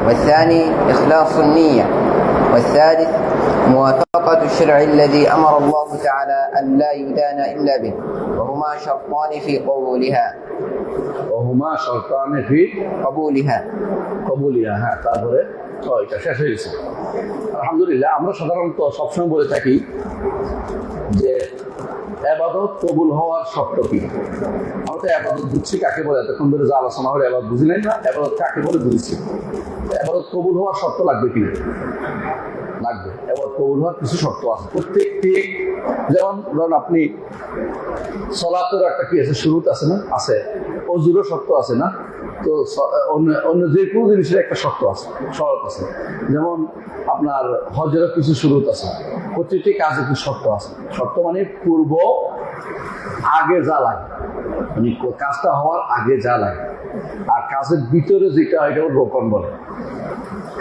والثاني إخلاص النية، والثالث موافقة الشرع الذي أمر الله تعالى أن لا يدان إلا به، وهما شرطان في قبولها হ্যাঁ। তারপরে এটা শেষ হয়ে গেছে। আলহামদুলিল্লাহ, আমরা সাধারণত সবসময় বলে থাকি যে ইবাদত কবুল হওয়ার শর্ত কি। আমরা তো ইবাদত বুঝছি কাকে বলে, এতক্ষণ ধরে যে আলোচনা হলে ইবাদত বুঝি নাই না, ইবাদত কাকে বলে বুঝছি। ইবাদত কবুল হওয়ার শর্ত লাগবে কি? লাগবে। ইবাদত কবুল হওয়ার কিছু শর্ত আছে প্রত্যেকটি। যেমন ধরুন আপনি সালাতের একটা কি আছে, শুরুত আছে না? আছে। ওযুরও শর্ত আছে না? তো অন্য যে কোনো জিনিসের একটা শর্ত আছে, শরত আছে। যেমন আপনার হজেরও কিছু শুরুত আছে, প্রত্যেকটি কাজে কিছু শর্ত আছে। শর্ত মানে পূর্ব আগে যা লাগে, মানে কাজটা হওয়ার আগে যা লাগে। আর কাজের ভিতরে যেটা এটা রোকন বলে।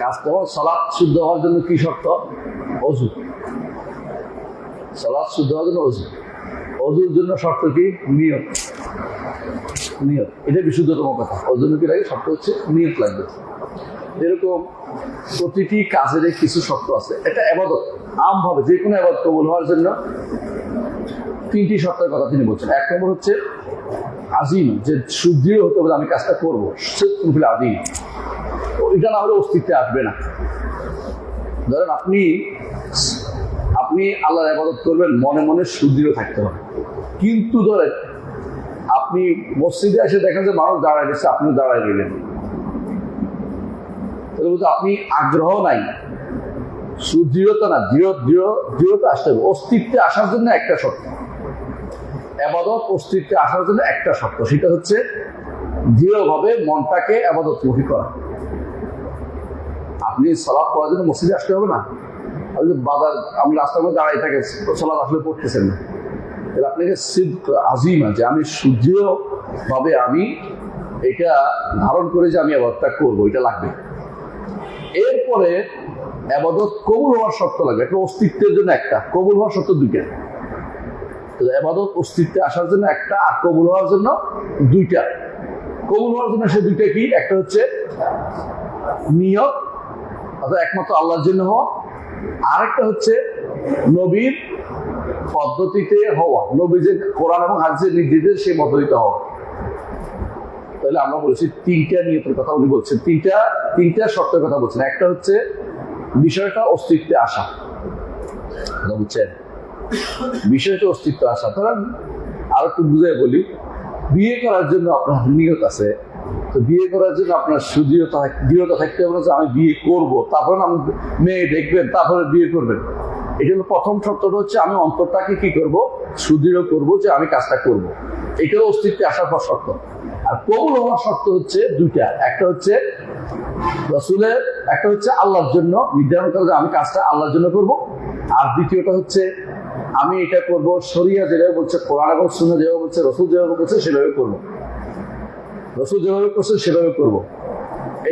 কাজটা সালাত শুদ্ধ হওয়ার জন্য কি শর্ত? অজু। সালাত শুদ্ধ হওয়ার জন্য অজু। অজুর জন্য শর্ত কি? নিয়ত। নিয়ত, এটা বিশুদ্ধতম কথা। অজুর কি লাগে? শর্ত হচ্ছে নিয়ত লাগবে। এরকম প্রতিটি কাজের কিছু শর্ত আছে। এটা ইবাদত আমভাবে যে কোনো ইবাদত কবুল হওয়ার জন্য তিনটি শর্তের কথা তিনি বলছেন। এক নম্বর হচ্ছে আজিম, যে সুদৃঢ় হতে হবে আমি কাজটা করবো, আজিম। এটা না হলে অস্তিত্বে আসবে না। ধরেন আপনি আল্লাহর ইবাদত করবেন, মনে মনে সুদৃঢ় থাকতে হবে। কিন্তু ধরেন আপনি মসজিদে এসে দেখেন যে মানুষ দাঁড়ায় গেছে, আপনিও দাঁড়ায় গেলেন, তাহলে বলতে আপনি আগ্রহ নাই, সুদৃঢ়তা না, দৃঢ়তা আসতে হবে। অস্তিত্বে আসার জন্য একটা শর্ত, ইবাদত অস্তিত্বে আসার জন্য একটা শর্ত, সেটা হচ্ছে দৃঢ়ভাবে মনটাকে ইবাদতমুখী করা। আপনি সালাত পড়ার জন্য মসজিদে আসতে হবে না। আপনি রাস্তার মধ্যে দাঁড়াই থাকেন, সালাত আসলে পড়তেছেন না, তাহলে আপনাকে সিদ্ক আজিমা, যে আমি সুদৃঢ়ভাবে আমি এটা ধারণ করে যে আমি ইবাদতটা করবো, এটা লাগবে। এরপরে ইবাদত কবুল হওয়ার শর্ত লাগবে। একটা অস্তিত্বের জন্য একটা, কবুল হওয়ার শর্ত দুইটা। ইবাদত অস্তিত্বে আসার জন্য একটা, আর কবুল হওয়ার জন্য দুইটা। কবুল হওয়ার জন্য সে দুইটা কি? একটা হচ্ছে নিয়ত, অর্থাৎ একমাত্র আল্লাহর জন্য হওয়া। আর একটা হচ্ছে নবীর পদ্ধতিতে হওয়া, নবী যে কোরআন এবং হাদিসের নির্দেশে সেই পদ্ধতিতে হওয়া। তাহলে আমরা বলেছি তিনটা নিয়তের কথা উনি বলছেন, তিনটা শর্তের কথা বলছেন। একটা হচ্ছে বিষয়টা অস্তিত্বে আসা, বুঝছেন? বিষয়টা অস্তিত্বে আসা। ধরেন আর একটু বুঝে বলি, বিয়ে করার জন্য আপনার নিয়ত আছে, তো বিয়ে করার জন্য আপনার দৃঢ়তা থাকতে হবে যে আমি বিয়ে করব, তারপরে আমি মেয়ে দেখবেন, তারপরে বিয়ে করবেন। এটা হলো প্রথম শর্তটা, হচ্ছে আমি অন্তরটাকে কি করব? সুদৃঢ় করব যে আমি কাজটা করব। এটাও অস্তিত্বে আসার পর শর্ত। আর কবুল হওয়ার শর্ত হচ্ছে দুইটা। একটা হচ্ছে রাসূলের, একটা হচ্ছে আল্লাহর জন্য নির্ধারণ করে যে আমি কাজটা আল্লাহর জন্য করব। আর দ্বিতীয়টা হচ্ছে আমি এটা করব শরিয়া যেভাবে বলছে, কোরআন এবং সুন্নাহ যেভাবে বলছে, রাসূল যেভাবে বলছে সেভাবে করব। রাসূল যেভাবে করছে সেভাবে করব।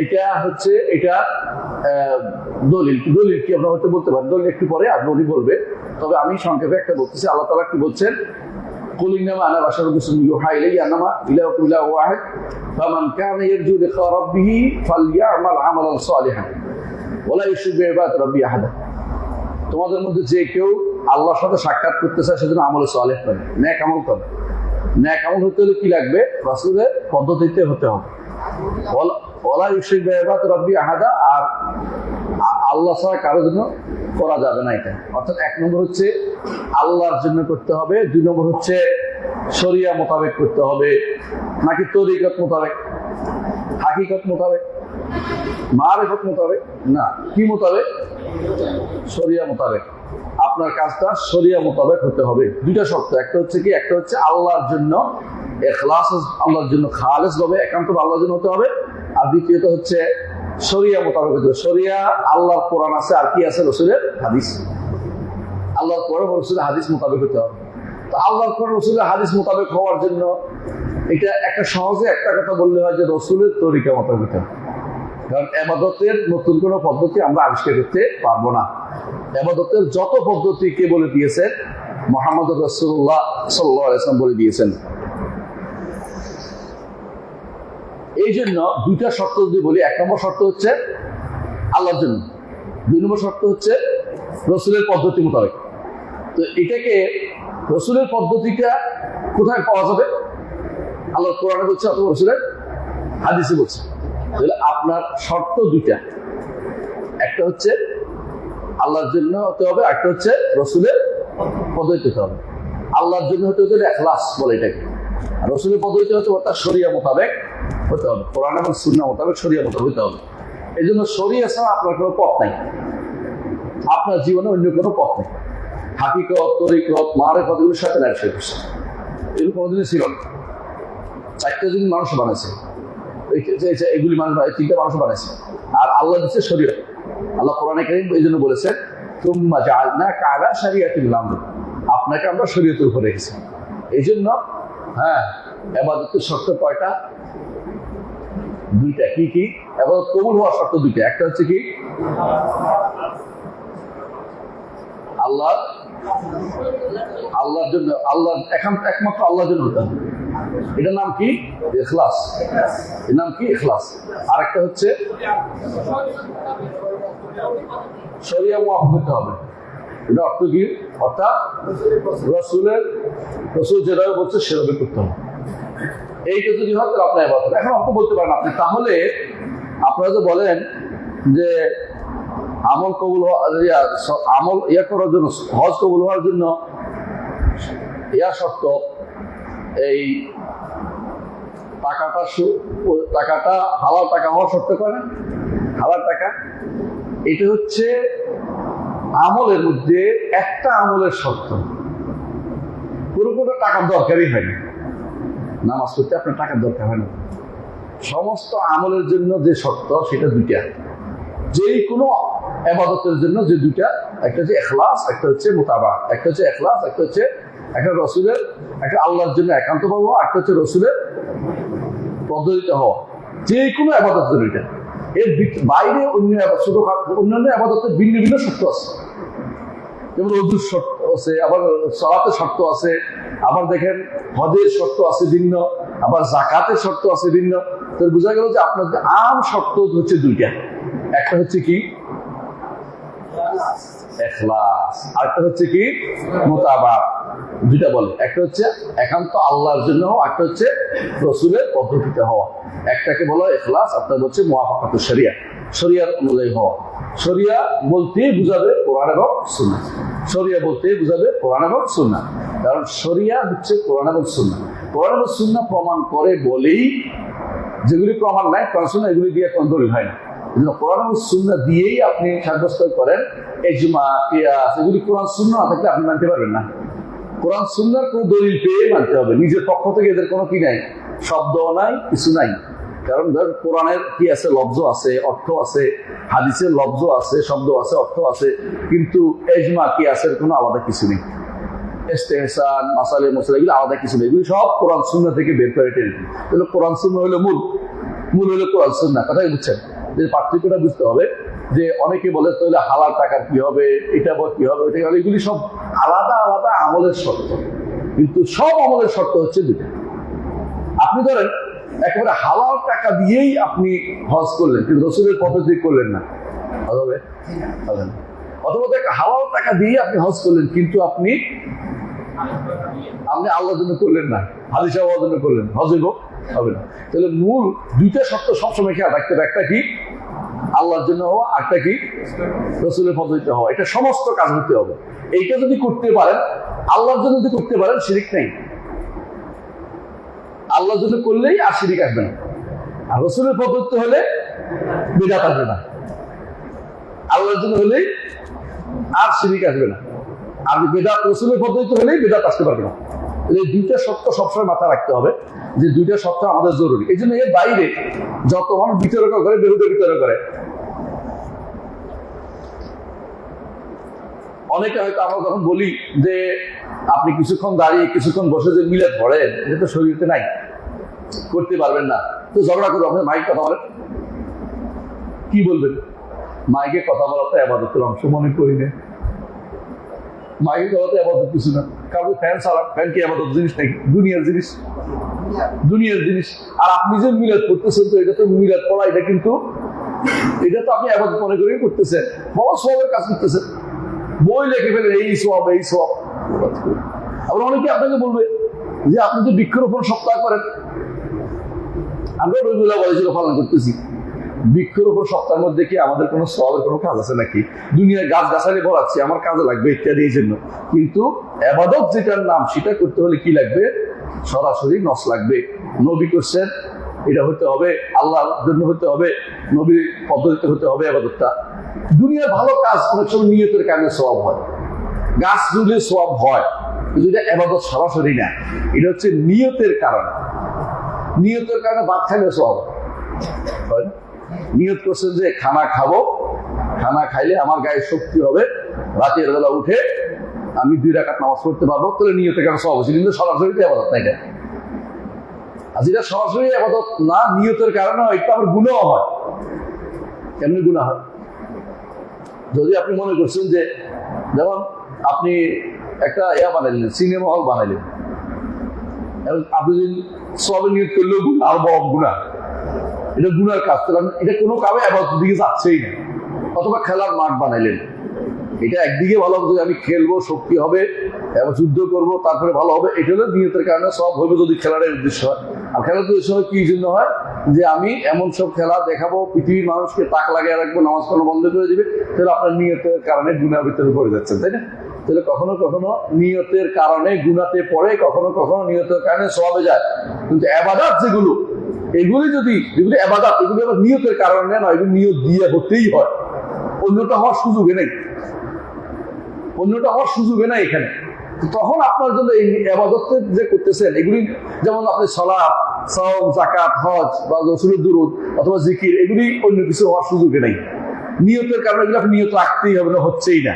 এটা হচ্ছে এটা দলিল কি আমরা হয়তো বলতে পারি, দলিল একটু পরে আপনি উনি বলবে। তবে আমি সংক্ষেপে একটা বলতেছি। আল্লাহ তাআলা কি বলছেন? কুল ইন্নামা আনা বাশারুন মিসলুকুম ইউহা ইলাইয়া আন্নামা ইলাহুকুম ইলাহুন ওয়াহিদ ফামান কানা ইয়ারজু লিকা রাব্বিহি ফালইয়ামাল আমালান সালিহান ওয়া লা ইউশরিক বিইবাদাতি রাব্বিহি আহাদা। তোমাদের মধ্যে যে কেউ আল্লাহর সাথে সাক্ষাৎ করতে চায় সেজন্য আমলে সালেহ করে, নেক আমল করে। নেক আমল হতে হলে কি লাগবে? রাসূলের পদ্ধতিতে হতে হবে। ওয়ালা ইউশরিক বিইবাদাতি রাব্বিহি আহাদা, আর আল্লাহ ছাড়া কারোর জন্য করা যাবে না এটা। অর্থাৎ এক নম্বর হচ্ছে আল্লাহর জন্য করতে হবে, দুই নম্বর হচ্ছে শরিয়া মোতাবেক করতে হবে, নাকি তরিকত মোতাবেক, হাকিকত মোতাবেক, মারিফত মোতাবেক না, কি মোতাবেক? শরিয়া মোতাবেক। আপনার কাজটা শরিয়া মোতাবেক হতে হবে। দুইটা শর্ত, একটা হচ্ছে কি? একটা হচ্ছে আল্লাহর জন্য ইখলাস, আল্লাহর জন্য খালেস ভাবে একান্ত আল্লাহর জন্য হতে হবে। আর দ্বিতীয়ত হচ্ছে শরিয়া মোতাবেক হতে হবে। শরিয়া আল্লাহর কোরআন আছে, আর কি আছে? রাসূলের হাদিস। আল্লাহর কোরআন ও রাসূলের হাদিস মোতাবেক হতে হবে। তো আল্লাহর কোরআন রাসূলের হাদিস মোতাবেক হওয়ার জন্য এটা একটা সহজে একটা কথা বললে হয় যে রাসূলের তরিকা মোতাবেক হতে হবে। কারণ ইবাদতের নতুন কোনো পদ্ধতি আমরা আবিষ্কার করতে পারবো না। ইবাদতের যত পদ্ধতি কে বলে দিয়েছেন? মুহাম্মদ রাসূলুল্লাহ সাল্লাল্লাহু আলাইহি ওয়াসাল্লাম বলে দিয়েছেন। এই জন্য দুইটা শর্ত যদি বলি, এক নম্বর শর্ত হচ্ছে আল্লাহর জন্য। 2 নম্বর শর্ত হচ্ছে রসুলের পদ্ধতি মোতাবেক। তো এটাকে রসুলের পদ্ধতিটা কোথায় পাওয়া যাবে? আল্লাহ কোরআনে বলছে অথবা রসুলের হাদিসে বলছে। তাহলে আপনার শর্ত 2টা, একটা হচ্ছে আল্লাহর জন্য হতে হবে, একটা হচ্ছে রসুলের পদ্ধতি হতে হবে। আল্লাহর জন্য হতে হতে ইখলাস বলে এটাকে, আর রসুলের পদ্ধতি হচ্ছে তার শরিয়া মোতাবেক হতে হবে, কোরআন এবং সুন্নাহ মোতাবেক শরিয়া মোতাবেক হতে হবে। এই জন্য শরিয়া ছাড়া আপনার কোনো পথ নাই, আপনার জীবনে অন্য কোনো পথ নেই। হাকিকত, তরিকত, মারেফত এগুলোর সাথে ব্যবসা করছে, এগুলো কোনোদিনই ছিল না। 4টা জিনিস মানুষ বানাইছে, এগুলি মানুষ 3টা মানুষ বানাইছে, আর আল্লাহ দিচ্ছে শরীয়ত। আল্লাহ কোরআনে কারীম এই জন্য বলেছেন তুম্মা জাআলনাকা আলা শারিআতিল আমর, আপনাকে আমরা শরীয়তের উপর রেখেছি। এই জন্য ইবাদতের শর্ত কয়টা? 2টা। কি কি? ইবাদত কবুল হওয়ার শর্ত 2টা। একটা হচ্ছে কি? আল্লাহর জন্য, একমাত্র আল্লাহর জন্য হতে হবে। এটার নাম কি? ইখলাস। এর নাম কি? ইখলাস। আরেকটা হচ্ছে শরিয়া মুআফ হতে হবে। এটা অর্থ কি? অর্থাৎ রসুল যেভাবে বলছে সেভাবে করতে হবে। এইটা যদি হয় তাহলে আপনার ইবাদত। এখন অর্থ বলতে পারেন আপনি, তাহলে আপনারা যে বলেন যে আমল কবুল আমল করার জন্য, হজ কবুল হওয়ার জন্য শর্ত, এই টাকাটা হালাল টাকা হওয়া শর্ত করে, হালাল টাকা। এটা হচ্ছে আমলের মধ্যে একটা আমলের শর্ত, পুরোপুরি টাকার দরকারই হয় না। নামাজ পড়তে আপনার টাকার দরকার হয় না। সমস্ত আমলের জন্য যে শর্ত সেটা 2টা, যেই কোনো ইবাদতের জন্য যে 2টা, একটা হচ্ছে ইখলাস, একটা হচ্ছে মুতাবা। একটা হচ্ছে ইখলাস, একটা রসুলের, একটা আল্লাহর জন্য একান্ত পাবো, একটা হচ্ছে রসুলের পদ্ধতিতে হওয়া। যে কোনো ইবাদতের জন্য এটা। এর বাইরে অন্যান্য ইবাদতের ভিন্ন ভিন্ন শর্ত আছে, যেমন ওযুর শর্ত আছে, আবার সালাতের শর্ত আছে, আবার দেখেন হজের শর্ত আছে ভিন্ন, আবার যাকাতের শর্ত আছে ভিন্ন। তো বোঝা গেল যে আপনার আম শর্ত হচ্ছে 2টা। একটা হচ্ছে কি? ইখলাস। আরেকটা হচ্ছে কি? মুতাবা। 2টা বলে, একটা হচ্ছে একান্ত আল্লাহর জন্য হওয়া, একটা হচ্ছে রসুলের পদ্ধতিতে হওয়া। একটাকে বলা ইখলাস, আপনার হচ্ছে মুওয়াফাকাতুশ শরিয়া, শরিয়ার অনুযায়ী হওয়া। শরিয়া বলতেই বুঝাবে কোরআন এবং সুন্নাহ। শরিয়া বলতেই বুঝাবে কোরআন এবং সুন্নাহ, কারণ শরিয়া হচ্ছে কোরআন এবং সুন্নাহ। কোরআন এবং সুন্নাহ প্রমাণ করে বলেই, যেগুলি প্রমাণ নাই কোরআন সুন্নাহ, এগুলি দিয়ে কোনো দলিল হয় না। কোরআন এবং সুন্নাহ দিয়েই আপনি সাব্যস্ত করেন ইজমা, কিয়াস, এগুলি কোরআন সুন্নাহ না থাকলে আপনি মানতে পারবেন না। কোরআন সুন্নাহর কোনো দলিল পেয়ে মানতে হবে, নিজের পক্ষ থেকে এদের কোনো কি নাই, শব্দও নাই, কিছু নাই। কারণ ধর কোরআনের কি আছে? লফজ আছে, অর্থ আছে, হাদিসের লফজ আছে, শব্দ আছে, অর্থ আছে, কিন্তু ইজমা, কিয়াসের কোনো আলাদা কিছু নেই। ইস্তেহসান, মাসালে মুসালা, এগুলো আলাদা কিছু নেই। এগুলি সব কোরআন সুন্নাহ থেকে বের করে টেনে। তাহলে কোরআন সুন্নাহ হলো মূল হলো কোরআন সুন্নাহ। কথাই বুঝছেন? যে পার্থক্যটা বুঝতে হবে। যে অনেকে বলে তাহলে হালাল টাকার কি হবে, এটা কি হবে, ওইটা হবে, এগুলি সব আলাদা আলাদা আমলের শর্ত, কিন্তু সব আমলের শর্ত হচ্ছে 2টা। আপনি ধরেন একেবারে হালাল টাকা দিয়েই আপনি হজ করলেন, কিন্তু রসুলের পদ্ধতি করলেন না, হবে? অথবা হালাল টাকা দিয়ে আপনি হজ করলেন, কিন্তু আপনি আল্লাহর জন্য করলেন না, হাদিস হওয়ার জন্য করলেন, হজ হবে না। তাহলে মূল 2টা শর্ত সবসময় খেয়াল রাখতে হবে। একটা কি? আল্লাহর জন্য হওয়া, একটা কি? রসুলের পদ্ধতিতে হওয়া। এটা সমস্ত কাজ হতে হবে। এইটা যদি করতে পারেন, আল্লাহর জন্য যদি করতে পারেন, শিরিক নেই। আল্লাহর জন্য করলেই আর শিরিক আসবে না। আর রসুলের পদ্ধতি হলে বিদআত আসবে না। আল্লাহর জন্য হলেই আর শিরিক আসবে না। আর বিদআত রসুলের পদ্ধতি হলেই বিদআত আসতে পারবে না। এই 2টা শর্ত সবসময় মাথায় রাখতে হবে, যে 2টা শর্ত আমাদের জরুরি। এই জন্য এর বাইরে যত মানুষ বিতর্ক করে, বেহুদা বিতর্ক করে। অনেকে হয়তো আমরা যখন বলি যে আপনি কিছুক্ষণ দাঁড়িয়ে কিছুক্ষণ বসে যে মিলাদ পড়েন, এটা তো শরীরে নাই, করতে পারবেন না, তো ঝগড়া করবো। আপনি মাইক কথা বলেন, কি বলবেন? মাইকে কথা বলা তো ইবাদতের অংশ মনে করি না। মাইকে কথা তো ইবাদত কিছু না। কাউকে ফ্যান চালান, ফ্যান কি ইবাদত জিনিস নাকি? দুনিয়ার জিনিস। আর আপনি যে মিলাদ পড়তেছেন, তো এটা তো মিলাদ পড়া, এটা কিন্তু এটা তো আপনি আবাদত মনে করেই করতেছেন, বড় সওয়াবের কাজ করতেছেন, বই লিখে ফেলেন এই সওয়াব এই সওয়াব। আবার অনেকে আপনাকে বলবে যে আপনি তো বৃক্ষরোপণ সপ্তাহ করেন, আমরা রবিউল্লাহ বলেছিল পালন করতেছি। বৃক্ষরোপণ সপ্তাহের মধ্যে কি আমাদের কোনো সওয়াবের কোনো কাজ আছে নাকি? দুনিয়ায় গাছ গাছালি বলাচ্ছি আমার কাজে লাগবে ইত্যাদি এই জন্য, কিন্তু ইবাদত যেটার নাম সেটা করতে হলে কি লাগবে? সরাসরি নস লাগবে। নবী করছেন, এটা হতে হবে আল্লাহর জন্য, হতে হবে নবীর পদ্ধতিতে হতে হবে ইবাদতটা। দুনিয়ার ভালো কাজ অনেক সময় নিয়তের কারণে সওয়াব হয়, গাছ রুলে সওয়াব হয়, কিন্তু এটা ইবাদত সরাসরি না, এটা হচ্ছে নিয়তের কারণে। নিয়তের কারণে ভাত খাইলে সওয়াব হয় না? নিয়ত করছেন যে খানা খাবো, খানা খাইলে আমার গায়ে শক্তি হবে, রাতের বেলা উঠে আমি 2 রাকাত নামাজ পড়তে পারবো, তাহলে নিয়তের কারণে সওয়াব হচ্ছে, কিন্তু সরাসরি ইবাদত না এটা। আর যেটা সরাসরি ইবাদত না, নিয়তের কারণে এটা আবার গুনাহ হয়। কেমনি গুনাহ হয়? যদি আপনি মনে করছেন যে, যেমন আপনি একটা বানাইলেন, সিনেমা হল বানাইলেন, আপনি যদি সওয়াবের নিয়ত করলেও আর বড় গুনাহ, এটা গুনার কাজ, এটা কোনো কামে ইবাদতের দিকে যাচ্ছেই না। অথবা খেলার মাঠ বানাইলেন, এটা একদিকে ভালো হবে, আমি খেলবো, শক্তি হবে, এবার যুদ্ধ করবো, তারপরে ভালো হবে, এটা হলো নিয়তের কারণে সওয়াব হবে যদি খেলার উদ্দেশ্য হয়। আর খেলার উদ্দেশ্য হয় কি জন্য হয়? যে আমি এমন সব খেলা দেখাবো, পৃথিবীর মানুষকে তাক লাগিয়ে রাখবো, নামাজ পড়া বন্ধ করে দিবে, তাহলে আপনার নিয়তের কারণে গুনার ভিতরে পড়ে যাচ্ছেন, তাই না? তাহলে কখনো কখনো নিয়তের কারণে গুনাতে পড়ে, কখনো কখনো নিয়তের কারণে সওয়াবে যায়। কিন্তু ইবাদত যেগুলো, এগুলি যেগুলি ইবাদত, এগুলি আবার নিয়তের কারণে নয়, এগুলো নিয়ত দিয়ে হতেই হয়, অন্যটা হওয়ার সুযোগে নেই, অন্যটা হওয়ার সুযোগে নেই এখানে। তখন আপনার জন্য এই ইবাদত যে করতেছেন, এগুলি যেমন আপনি সালাত, সাওম, যাকাত, হজ বা রাসূলের দুরূদ অথবা জিকির, এগুলি অন্য কিছু হওয়ার সুযোগে নেই। নিয়তের কারণে এগুলো আপনি নিয়ত রাখতেই হবে না, হচ্ছেই না।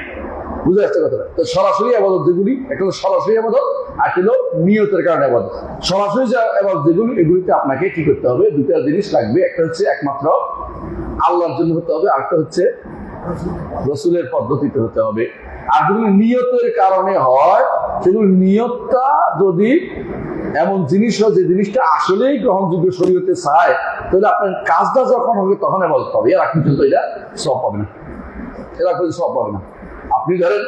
বুঝে আসছে কথাটা? তো সরাসরি ইবাদত যেগুলি, একটা হলো সরাসরি ইবাদত, আর হলো নিয়তের কারণে ইবাদত। সরাসরি যে ইবাদত যেগুলি, এগুলিতে আপনাকে কি করতে হবে? 2টা জিনিস লাগবে, একটা হচ্ছে একমাত্র আল্লাহর জন্য হতে হবে, আরেকটা হচ্ছে রাসূলের পদ্ধতিতে হতে হবে। আর যেগুলি নিয়তের কারণে হয়, সেগুলি নিয়তটা যদি এমন জিনিস হয় যে জিনিসটা আসলেই গ্রহণযোগ্য শরীয়তে চায়, তাহলে আপনার কাজটা যখন হবে তখন ইবাদত হবে, এর আপনি কিন্তু এটা সওয়াব পাবে না, এরা কিন্তু সওয়াব পাবে না। আপনি ধরেন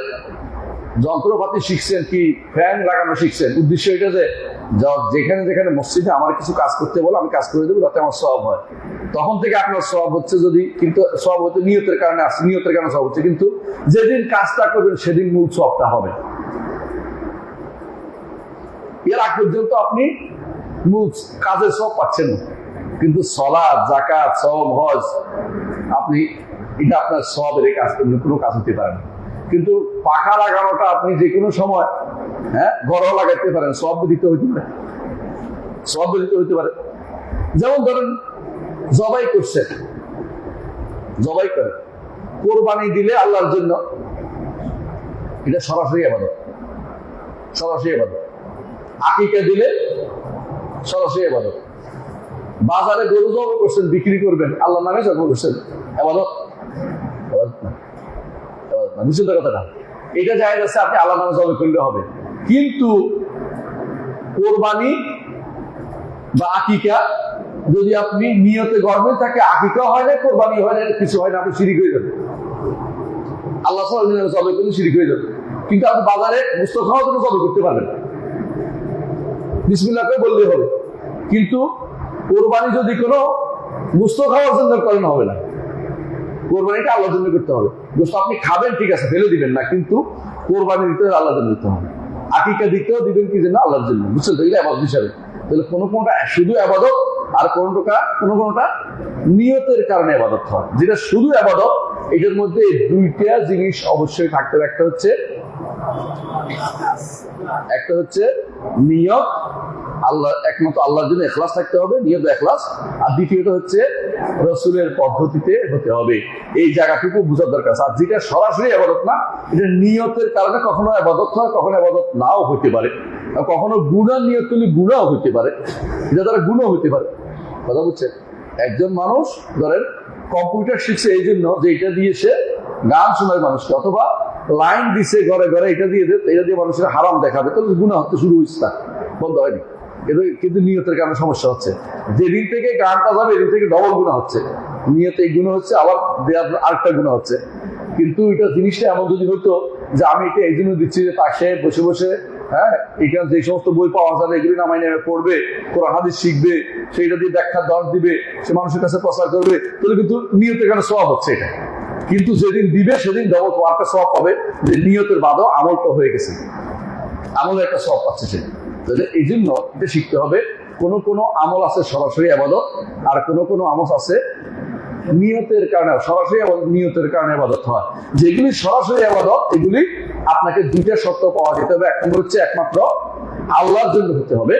যন্ত্রপাতি শিখছেন, কি ফ্যান লাগানো শিখছেন, উদ্দেশ্য এটা যে যেখানে যেখানে মসজিদে আমার কিছু কাজ করতে বলে আমি কাজ করে দেবো, তাতে আমার সওয়াব হয়, তখন থেকে আপনার সওয়াব হচ্ছে। যদি কিন্তু সওয়াব হচ্ছে নিয়তের কারণে আসছে, নিয়তের কারণে সওয়াব হচ্ছে, কিন্তু যেদিন কাজটা করবেন সেদিন মূল সওয়াবটা হবে। এর আগ পর্যন্ত আপনি মূল কাজের সওয়াব পাচ্ছেন না, কিন্তু সালাত, যাকাত, সাওম, হজ, আপনি এটা আপনার সওয়াবের কাজ করলে কোনো কাজ হতে পারে না। কিন্তু পাখা লাগানোটা আপনি যে কোনো সময় ঘরও লাগাইতে পারেন, সওয়াব দিতে হইতে পারে, সওয়াব দিতে হইতে পারে। যেমন ধরেন জবাই করছেন, জবাই করে কোরবানি দিলে আল্লাহর জন্য, এটা সরাসরি ইবাদত, সরাসরি ইবাদত। আকিকা দিলে সরাসরি ইবাদত। বাজারে গরু জবাই করছেন, বিক্রি করবেন, আল্লাহর নামে জবাই করছেন, ইবাদত? ইবাদত না, ইবাদত না। বুঝছেন তো কথাটা? এটা জায়েজ আছে, আপনি আল্লাহর নামে জবাই করলে হবে, কিন্তু কোরবানি বা আকিকা যদি আপনি নিয়তে গর্বে থাকে, আকিকা হয় না, কোরবানি হয় না, কিছু হয় না, আপনি শিরিক হয়ে যাবেন, আল্লাহ সাল্লাল্লাহু জবাই করলে শিরিক হয়ে যাবে। কিন্তু আপনি বাজারে গোশত খাওয়ার জন্য জবাই করতে পারবেন, বিসমিল্লাহ করে বললেই হবে। কিন্তু কোরবানি যদি কোনো গোশত খাওয়ার জন্য করেন, হবে না। কোরবানিটা আল্লাহর জন্য করতে হবে। গোশত আপনি খাবেন, ঠিক আছে, ফেলে দিবেন না, কিন্তু কোরবানি দিতে হলে আল্লাহর জন্য দিতে হবে। আকিকা দিতেও দিবেন কি জন্য? আল্লাহর জন্য। বুঝছেন তো? এটা ইবাদত হিসাবে। তাহলে কোনটা শুধু ইবাদত, আর কোনটা নিয়তের কারণে ইবাদত হয়। যেটা শুধু ইবাদত, এটার মধ্যে 2টা জিনিস অবশ্যই থাকতে হবে। একটা হচ্ছে নিয়ত, আল্লাহ একমাত্র আল্লাহর জন্য ইখলাস থাকতে হবে, নিয়ত ইখলাস। আর দ্বিতীয়ত হচ্ছে রাসূলের পদ্ধতিতে হতে হবে। এই জায়গাটুকু বোঝার দরকার। আর যেটা সরাসরি ইবাদত না, এটা নিয়তের কারণে কখনো ইবাদত হয়, কখনো ইবাদত নাও হতে পারে, কখনো গুনাহ নিয়ত করলে গুনাহ হতে পারে, এটা দ্বারা গুনাহ হতে পারে। কথা বুঝছেন? একজন মানুষ ধরেন কম্পিউটার শিখছে এই জন্য যে এটা দিয়ে সে গান শোনায় মানুষকে, অথবা লাইন দিছে ঘরে ঘরে, এটা দিয়ে মানুষের হারাম দেখাবে, তাহলে গুনাহ হতে শুরু হয়েছে, না বন্ধ হয়নি। কিন্তু নিয়তের কারণে সমস্যা হচ্ছে। যেদিন থেকে গানটা যাবে এদিন থেকে ডবল গুনাহ হচ্ছে। নিয়তে এই গুণ হচ্ছে, আবার দেওয়ার আরেকটা গুণ হচ্ছে। কিন্তু এটা জিনিসটা এমন যদি হতো যে আমি এটা এই জন্য দিচ্ছি যে পাশে বসে বসে, হ্যাঁ, এখানে যে সমস্ত বই পাওয়া যাবে এগুলি নামাই নেমে পড়বে, কোরআন হাদিস শিখবে, সেইটা দিয়ে ব্যাখ্যা দর দিবে, সে মানুষের কাছে প্রচার করবে, তাহলে কিন্তু নিয়তের কারণে সওয়াব হচ্ছে এটা। কিন্তু যেদিন দিবে সেদিন ডবল একটা সওয়াব পাবে, যে নিয়তের বাদও আমলটা হয়ে গেছে, আমলের একটা সওয়াব পাচ্ছে সে। তাহলে এই জন্য এটা শিখতে হবে, কোন কোন আমল আছে সরাসরি ইবাদত, আর কোন কোন আমল আছে নিয়তের কারণে, সরাসরি নিয়তের কারণে ইবাদত হয়। যেগুলি সরাসরি ইবাদত, এগুলি আপনাকে দুইটা শর্ত পাওয়া যেতে হবে। এক নম্বর হচ্ছে একমাত্র আল্লাহর জন্য হতে হবে,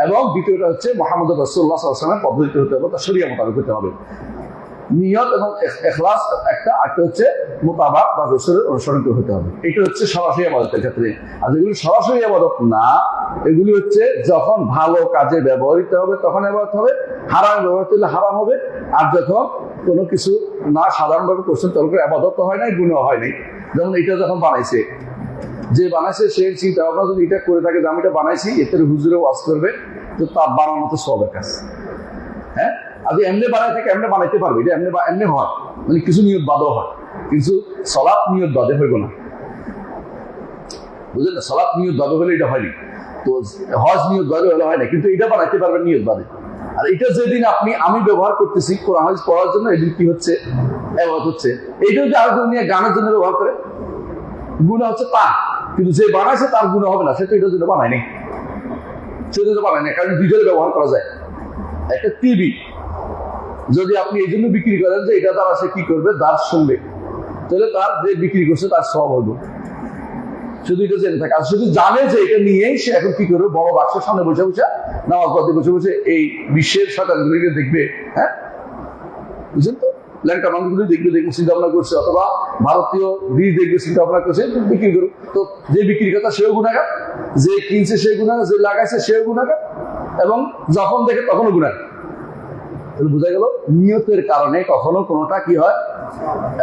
এবং দ্বিতীয়টা হচ্ছে মুহাম্মদ রাসূলুল্লাহ সাল্লাল্লাহু আলাইহি ওয়াসাল্লামের পদ্ধতি হতে হবে, তার শরীয়ত মোতাবেক হতে হবে। নিয়ত এবং ইখলাস একটা, আরেকটা হচ্ছে মুতাবাক বা রাসূলের অনুসরণ হতে হবে। এটা হচ্ছে সরাসরি ইবাদতের ক্ষেত্রে। আর যেগুলি সরাসরি ইবাদত না, এগুলি হচ্ছে যখন ভালো কাজে ব্যবহৃত হবে তখন ইবাদত হবে, হারাম ব্যবহৃত হলে হারাম হবে। আর যখন কোনো কিছু না সাধারণভাবে করছেন তখন ইবাদত হয় নাই, গুনাহ হয় নাই। যেমন এটা যখন বানাইছে, যে বানাইছে সে চিন্তা ভাবনা যদি এটা করে থাকে যে আমি এটা বানাইছি, এতে হুজুরে ওয়াজ করবে, তো তার বানানো তো সওয়াবের কাজ। হ্যাঁ, আর এমনি বানাই থাকে এমনি বানাইতে পারবে, এটা এমনি এমনি হয়, মানে কিছু নিয়ত বাদও হয়, কিন্তু সালাত নিয়ত বাদে হইব না, বুঝলেন না? সালাত নিয়ত বাদে হলে এটা হয়নি, তো হজ নিয়ত বাদে হলে হয় না, কিন্তু এটা বানাইতে পারবে নিয়ত বাদে। আর এটা যেদিন আমি ব্যবহার করতেছি কোরআন হাদিস পড়ার জন্য, এদিন কি হচ্ছে? ইবাদত হচ্ছে। এইটা যদি আরেকজন নিয়ে গানের জন্য ব্যবহার করে, গুনাহ হচ্ছে তার, কিন্তু যে বানাইছে তার গুনাহ হবে না, সে তো এটার জন্য বানায়নি, সেটা তো বানায় না, কারণ দুইটাই ব্যবহার করা যায়। একটা টিভি যদি আপনি এই জন্য বিক্রি করেন যে এটা দ্বারা সে কি করবে, দাঁত শুনবে, তাহলে তার যে বিক্রি করছে তার সওয়াব হবে, শুধু এটা জেনে থাকে। আর শুধু জানে যে এটা নিয়েই সে এখন কি করবে, বড় বাক্সের সামনে বসে বসে নামাজ পড়তে বসে বসে এই বিশ্বের শয়তানগুলিকে দেখবে। হ্যাঁ, বুঝলেন তো? ল্যাংটা মানুষগুলি দেখবে, চিন্তা ভাবনা করছে, অথবা ভারতীয় বীজ দেখবে, চিন্তা ভাবনা করছে, বিক্রি করুক। তো যে বিক্রি কথা সেও গুনাহগার, যে কিনছে সে গুনাহগার, যে লাগাইছে সেও গুনাহগার, এবং যখন দেখে তখনও গুনাহগার। তাহলে বোঝা গেল নিয়তের কারণে কখনো কোনোটা কি হয়,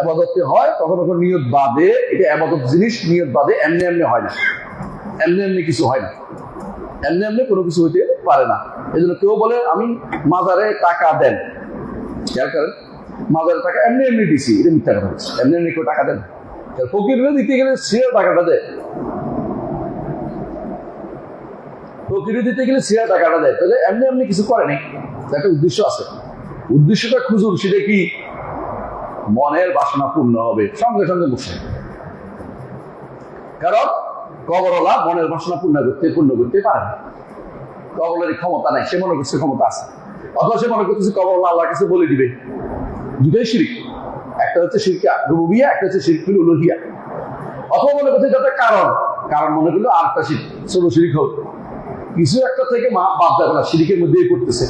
ইবাদতে হয়, কখনো কোনো নিয়ত বাদে। এটা ইবাদত জিনিস, নিয়ত বাদে এমনি এমনি হয় না, এমনি এমনি কিছু হয় না, এমনি এমনি কোনো কিছু হইতে পারে না। এই জন্য কেউ বলে আমি মাজারে টাকা দেন, খেয়াল করেন, মাজারে টাকা এমনি এমনি দিছি, এটা মিথ্যা কথা হচ্ছে। এমনি এমনি কেউ টাকা দেন? ফকিরে দিতে গেলে সে টাকাটা দেয়, ফকিরে দিতে গেলে সে টাকাটা দেয়, তাহলে এমনি এমনি কিছু করে নাই, একটা উদ্দেশ্য আছে। উদ্দেশ্যটা খুঁজুন, সেটা কি? মনের বাসনা পূর্ণ হবে, সঙ্গে সঙ্গে বসে। কারণ কবরওয়ালা মনের বাসনা পূর্ণ করতে পারে না, কবরের ক্ষমতা নাই, সে মনে করছে ক্ষমতা আছে, অথবা সে মনে করতেছে কবরওয়ালা আল্লাহর কাছে বলে দিবে। দুটাই শিরক, একটা হচ্ছে শিরকে রুবুবিয়া, একটা হচ্ছে শিরকুল উলুহিয়া। অথবা মনে করছে এটা কারণ মনে করলো আরেকটা শিরক, ছোট শিরক হোক, কিছু একটা থেকে বাদ যাবে না, শিরকের মধ্যেই করতেছে।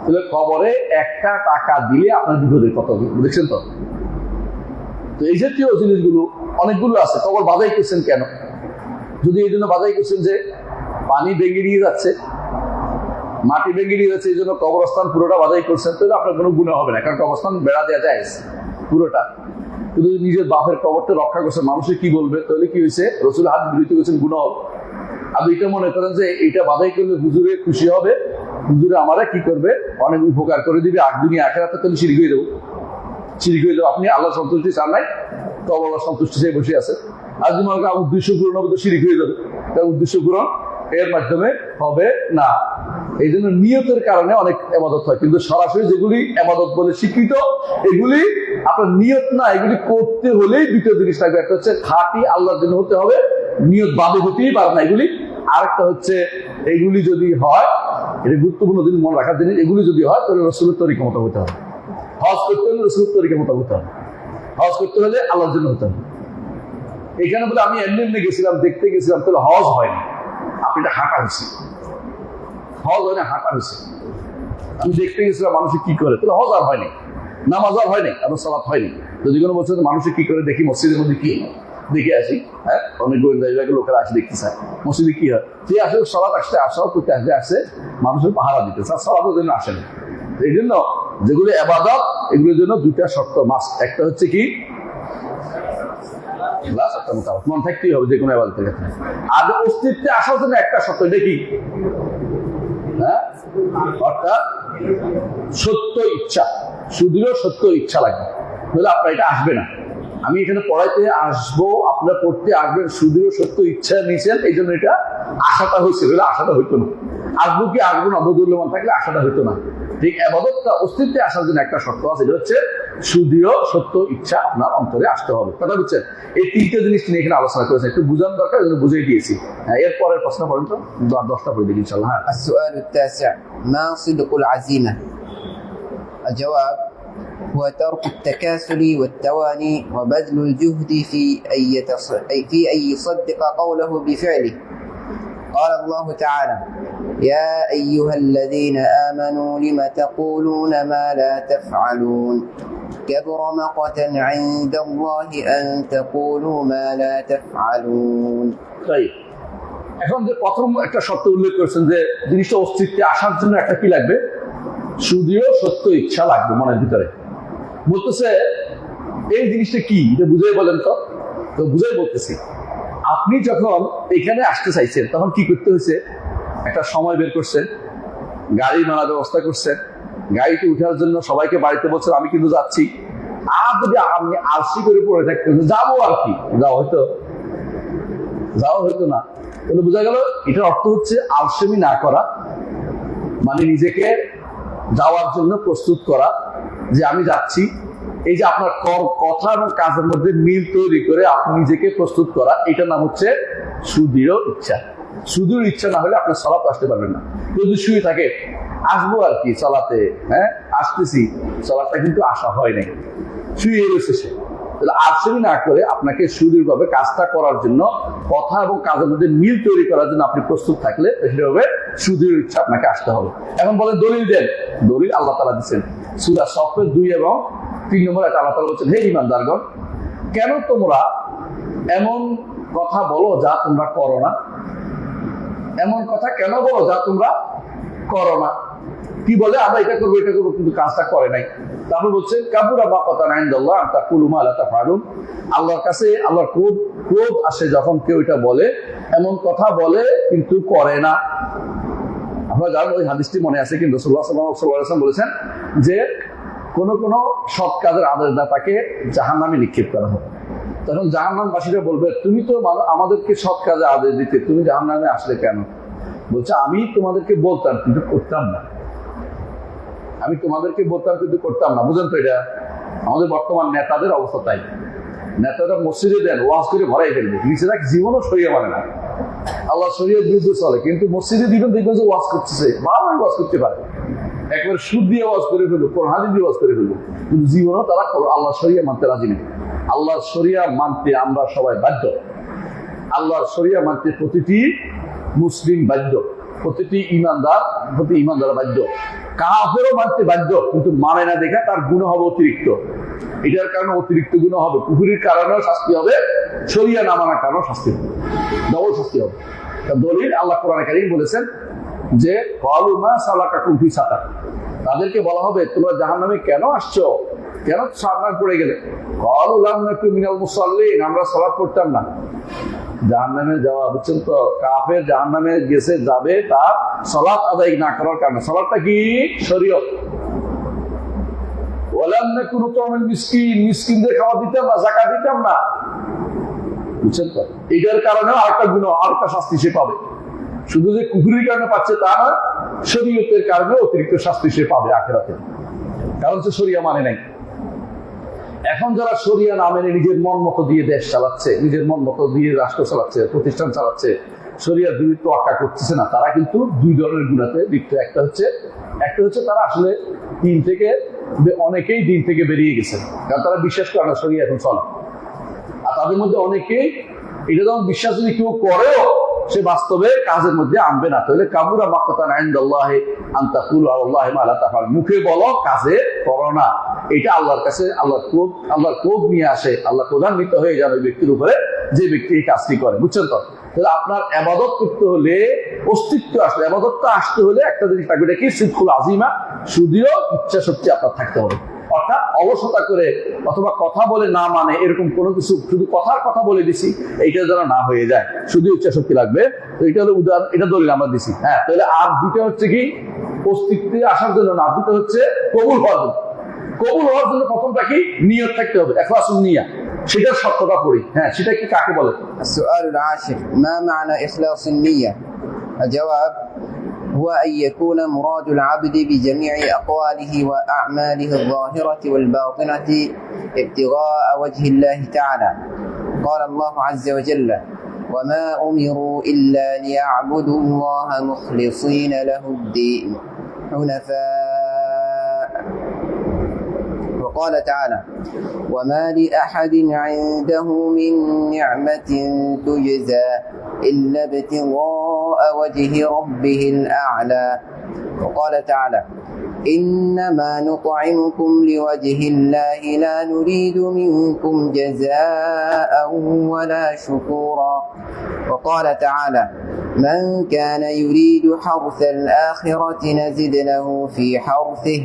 তাহলে কবরে একটা টাকা দিলে আপনার বিপদের কত, দেখছেন তো? তো এই জাতীয় জিনিসগুলো অনেকগুলো আছে। কবর বাধাই করছেন কেন? যদি এই জন্য বাধাই করছেন যে পানি ভেঙে নিয়ে যাচ্ছে, মাটি ভেঙে নিয়ে যাচ্ছে, এই জন্য কবরস্থান পুরোটা বাধাই করছেন, তাহলে আপনার কোনো গুনাহ হবে না, কারণ কবরস্থান বেড়া দেওয়া যায় পুরোটা। কিন্তু নিজের বাপের কবরটা রক্ষা করছে, মানুষে কি বলবে, তাহলে কি হয়েছে? রাসূল হাত বিরতি করছেন, গুনাহ হবে। আপনি এটা মনে করেন যে এটা বাধাই করলে হুজুরে খুশি হবে, হুজুরে আমারা কি করবে, অনেক উপকার করে দিবে, দুনিয়া আখিরাতে, তাহলে শিরক হয়ে যাবো, শিরক হয়ে যাবো। আপনি আল্লাহ সন্তুষ্টি চান নাই, তো আল্লাহ সন্তুষ্টি চেয়ে বসে আছে। আর যদি মনে করেন উদ্দেশ্য পূরণ হবে, তো শিরক হয়ে যাবে, তার উদ্দেশ্য পূরণ এর মাধ্যমে হবে না। এই জন্য নিয়তের কারণে অনেক ইবাদত হয়, কিন্তু সরাসরি যেগুলি ইবাদত বলে স্বীকৃত, এগুলি আপনার নিয়ত না, এগুলি করতে হলেই দুটো জিনিস লাগবে। একটা হচ্ছে খাঁটি আল্লাহর জন্য হতে হবে, নিয়ত বাদে হতেই পারে না এগুলি। আরেকটা হচ্ছে এগুলি যদি হয়, এটা গুরুত্বপূর্ণ জিনিস মনে রাখার জিনিস, এগুলি যদি হয় তাহলে রাসূলের তরিকা মতো হতে হবে। হজ করতে হলে রাসূলের তরিকা মতো হতে হবে, হজ করতে হলে আল্লাহর জন্য হতে হবে। এখানে বলে আমি এমনি এমনি গেছিলাম, দেখতে গেছিলাম, তাহলে হজ হয়নি, আপনি এটা হাঁটা হয়েছে, হজ হয় না, হাঁটা হয়েছে। আমি দেখতে গেছিলাম মানুষে কি করে, তাহলে হজ আর হয়নি, নামাজ আর হয়নি, আর সালাত হয়নি। যদি কোনো বলছে মানুষে কি করে দেখি, মসজিদের মধ্যে কি দেখে আসি, হ্যাঁ, অনেক গোয়েন্দা বিভাগের লোকেরা আসে দেখতে চায় মসজিদে কি হয়, যে আসলে সালাত আসতে আসাও করতে আসে মানুষের পাহারা দিতে চায়, সালাতের জন্য আসেন। এই জন্য যেগুলো ইবাদত, এগুলোর জন্য দুইটা শর্ত মাস্ট। একটা হচ্ছে কি, মন থাকতেই হবে যে কোনো ইবাদতের ক্ষেত্রে। আর অস্তিত্বে আসার জন্য একটা শর্ত, এটা কি? হ্যাঁ, অর্থাৎ সত্য ইচ্ছা, সুদৃঢ় সত্য ইচ্ছা লাগবে, বলে আপনার এটা আসবে না। আমি এখানে পড়াইতে আসবো, আপনারা পড়তে আসবেন, সুদৃঢ় সত্য ইচ্ছা নিয়েছেন, এই জন্য এটা আশাটা হয়েছে, বলে আশাটা হইতো না। আসবো কি আসবো না বদুল্যমান থাকলে আশাটা হইতো না। ঠিক ইবাদতটা অস্তিত্বে আসার জন্য একটা শর্ত আছে, এটা হচ্ছে সুদৃঢ় সত্য ইচ্ছা আপনার অন্তরে আসতে হবে। কথা বুঝছেন? এই তিনটে জিনিস নিয়ে এখানে আলোচনা করেছেন, একটু বুঝানো দরকার, এই জন্য বুঝিয়ে দিয়েছি। হ্যাঁ, এরপরের প্রশ্ন পর্যন্ত 10টা পড়ে দেখি ইনশাআল্লাহ। হ্যাঁ। السؤال التاسع: ما صدق العزيمة؟ الجواب: هو ترك التكاسل والتواني وبذل الجهد في أن يصدق قوله بفعله. قال الله تعالى: يا أيها الذين آمنوا لم تقولون ما لا تفعلون كبر مقتا عند الله أن تقولوا ما لا تفعلون. তাই এখন যে প্রথম একটা শর্ত উল্লেখ করেছেন যে জিনিসটা অস্তিত্বে আসার জন্য একটা কি লাগবে? সুদৃঢ় সত্য ইচ্ছা লাগবে মনের ভিতরে। বলতেছে এই জিনিসটা কি, এটা বুঝাই বলেন তো। তো বুঝাই বলতেছি, আপনি যখন এখানে আসতে চাইছেন তখন কি করতে হয়েছে? একটা সময় বের করছেন, গাড়ি মারার ব্যবস্থা করছেন, গাড়িতে উঠার জন্য সবাইকে বাড়িতে বলছেন আমি কিন্তু যাচ্ছি। আর যদি আপনি আলসি করে পড়ে থাকতেন যাবো আর কি, যাওয়া হয়তো না। তাহলে বোঝা গেল এটার অর্থ হচ্ছে আলসেমি না করা, মানে নিজেকে যাওয়ার জন্য প্রস্তুত করা, যে আমি যাচ্ছি। এই যে আপনার কথা এবং কাজের মধ্যে মিল তৈরি করে আপনি নিজেকে প্রস্তুত করা, এটার নাম হচ্ছে সুদৃঢ় ইচ্ছা। সুদৃঢ় ইচ্ছা না হলে আপনার সালাত আসতে পারবেন না। যদি শুয়ে থাকে আসবো আর কি সালাতে, হ্যাঁ আসতেছি, সালাতটা কিন্তু আসা হয় নাই, শুয়ে রয়েছে সে। তাহলে আলসেমি না করে আপনাকে সুদৃঢ়ভাবে কাজটা করার জন্য, কথা এবং কাজের মধ্যে মিল তৈরি করার জন্য আপনি প্রস্তুত থাকলে সেভাবে সুদৃঢ় ইচ্ছা আপনাকে আসতে হবে। এখন বলেন দলিল দেন। দলিল আল্লাহ তাআলা দিচ্ছেন সূরা সফের 2 এবং 3 নম্বর আয়াতে আল্লাহ তাআলা বলছেন, হে ঈমানদারগণ, কেন তোমরা এমন কথা বলো যা তোমরা করো না? এমন কথা কেন বলো যা তোমরা করো না? কি বলে আমরা এটা করবো কিন্তু কাজটা করে নাই। তারপর বলছে কাবুরা মাকাতান ইনদাল্লাহ আন তাকুলু মা লা তাফআলুন। আল্লাহর কাছে আল্লাহর ক্রোধ আসে যখন কেউ এটা বলে, এমন কথা বলে কিন্তু করে না। আপনারা জানেন ওই হাদিসটি মনে আছে, কিন্তু রাসূলুল্লাহ সাল্লাল্লাহু আলাইহি ওয়াসাল্লাম বলেছেন যে কোন সৎ কাজের আদেশদাতাকে জাহান্নামে নিক্ষেপ করা হবে। তখন জাহান্নামবাসীরা বলবে, তুমি তো আমাদেরকে সৎ কাজে আদেশ দিতে, তুমি জাহান্নামে আসলে কেন? বলছে আমি তোমাদেরকে বলতাম কিন্তু করতাম না। আমি তোমাদেরকে বলতাম কিন্তু করতাম না। বুঝেন তো? এটা আমাদের বর্তমান নেতাদের অবস্থা তাই। নেতারা মসজিদে দেন, ওয়াজ করে ভরাই ফেলবে, নিজেরা জীবনও শরিয়া মানে না, আল্লাহ শরিয়ার বিরুদ্ধে চলে, কিন্তু মসজিদে দিবেন দেখবেন যে ওয়াজ করতেছে, ভালোই ওয়াজ করতে পারে, একবার সুদ দিয়ে ওয়াজ করে ফেলবো, কোরআন হাদিস দিয়ে ওয়াজ করে ফেলবো, কিন্তু জীবনও তারা আল্লাহ শরিয়া মানতে রাজি নেই। আল্লাহ শরিয়া মানতে আমরা সবাই বাধ্য। আল্লাহ শরিয়া মানতে প্রতিটি মুসলিম বাধ্য, প্রতিটি ইমানদার বাধ্য। কাফেরও মানতে বাধ্য, কিন্তু মানে না দেখা তার গুনাহ হবে অতিরিক্ত। এটার কারণে অতিরিক্ত গুনাহ হবে, কুফরির কারণেও শাস্তি হবে, শরিয়া না মানার কারণেও শাস্তি হবে, ডবল শাস্তি হবে। দলিল আল্লাহ কোরআনে কারীম বলেছেন যে ক্বালু মা সালাকাকুম ফি সাকার, তাদেরকে বলা হবে তোমরা জাহান্নামে কেন আসছো, কেন সাকার পড়ে গেলে? ক্বালু লাম নাকু মিনাল মুসাল্লিন, আমরা সালাত পড়তাম না। জাহান্নামে যাওয়া, বুঝছেন তো, কাফের জাহান্নামে গেছে, যাবে তার সালাত আদায় না করার কারণে। সালাতটা কি? শরীয়ত। ওয়ালাম নাকু নুতআমিল মিসকিন, মিসকিনদের খাওয়া দিতাম না, যাকাত দিতাম না। বুঝছেন তো? এটার কারণে আরেকটা গুনাহ, আরেকটা শাস্তি সে পাবে। শুধু যে কুফরির কারণে পাচ্ছে তা না, শরীয়তের কারণে অতিরিক্ত শাস্তি সে পাবে আখিরাতে, কারণ সে শরিয়া মানে নাই। এখন যারা শরিয়া না মেনে নিজের মন মতো দিয়ে দেশ চালাচ্ছে, নিজের মন মতো দিয়ে রাষ্ট্র চালাচ্ছে, প্রতিষ্ঠান চালাচ্ছে, শরিয়ার বিরুদ্ধে তোয়াক্কা করতেছে না, তারা কিন্তু দুই ধরনের গুণাতে লিপ্ত। একটা হচ্ছে তারা আসলে অনেকেই দিন থেকে বেরিয়ে গেছে, কারণ তারা বিশ্বাস করে না শরিয়া এখন চলে। আর তাদের মধ্যে অনেকেই এটা যখন বিশ্বাস যদি কেউ করেও, সে বাস্তবে কাজের মধ্যে আনবে না। তাহলে কাবুরা মাকাতান ইনদাল্লাহি আন তাকুলু আলাল্লাহি মা লা তাফআলুন, মুখে বলো কাজে করো না। এটা আল্লাহর কাছে আল্লাহর ক্রোধ নিয়ে আসে, আল্লাহ ক্রোধান্বিত হয়ে যাবে ব্যক্তির উপরে যে ব্যক্তি এই কাজটি করে। বুঝছেন তো? তাহলে আপনার ইবাদত করতে হলে, অস্তিত্ব আসলে, ইবাদতটা আসতে হলে একটা জিনিস থাকবে, এটা কি? সিদকুল আযিমা, সুদৃঢ় ইচ্ছা শক্তি আপনার থাকতে হবে। অর্থাৎ অলসতা করে অথবা কথা বলে না মানে এরকম কোনো কিছু, শুধু কথা বলে দিছি, এইটা যেন না হয়ে যায়, শুধু ইচ্ছা শক্তি লাগবে। তো এটা হলো উদাহরণ, এটা দলিল আমরা দিছি। হ্যাঁ, তাহলে আর দুটো হচ্ছে কি? অস্তিত্বে আসার জন্য না, দুটো হচ্ছে কবুল হওয়ার জন্য। কবুল হওয়ার জন্য প্রথমটা কি? নিয়ত থাকতে হবে, ইখলাসুন নিয়া। সেটার শর্তটা পড়ি। হ্যাঁ, সেটা কি কাকে বলে? السؤال العاشر: ما معنى إخلاص النية؟ الجواب: هو أن يكون مراد العبد بجميع أقواله وأعماله الظاهرة والباطنة ابتغاء وجه الله تعالى. قال الله عز وجل: وما أمروا إلا ليعبدوا الله مخلصين له الدين حنفاء. وقال تعالى: وما لأحد عنده من نعمة تجزى إلا ابتغاء وجه ربه الأعلى. وقال تعالى: إنما نطعمكم لوجه الله لا نريد منكم جزاء ولا شكورا. وقال تعالى: من كان يريد حرث الآخرة نزد له في حرثه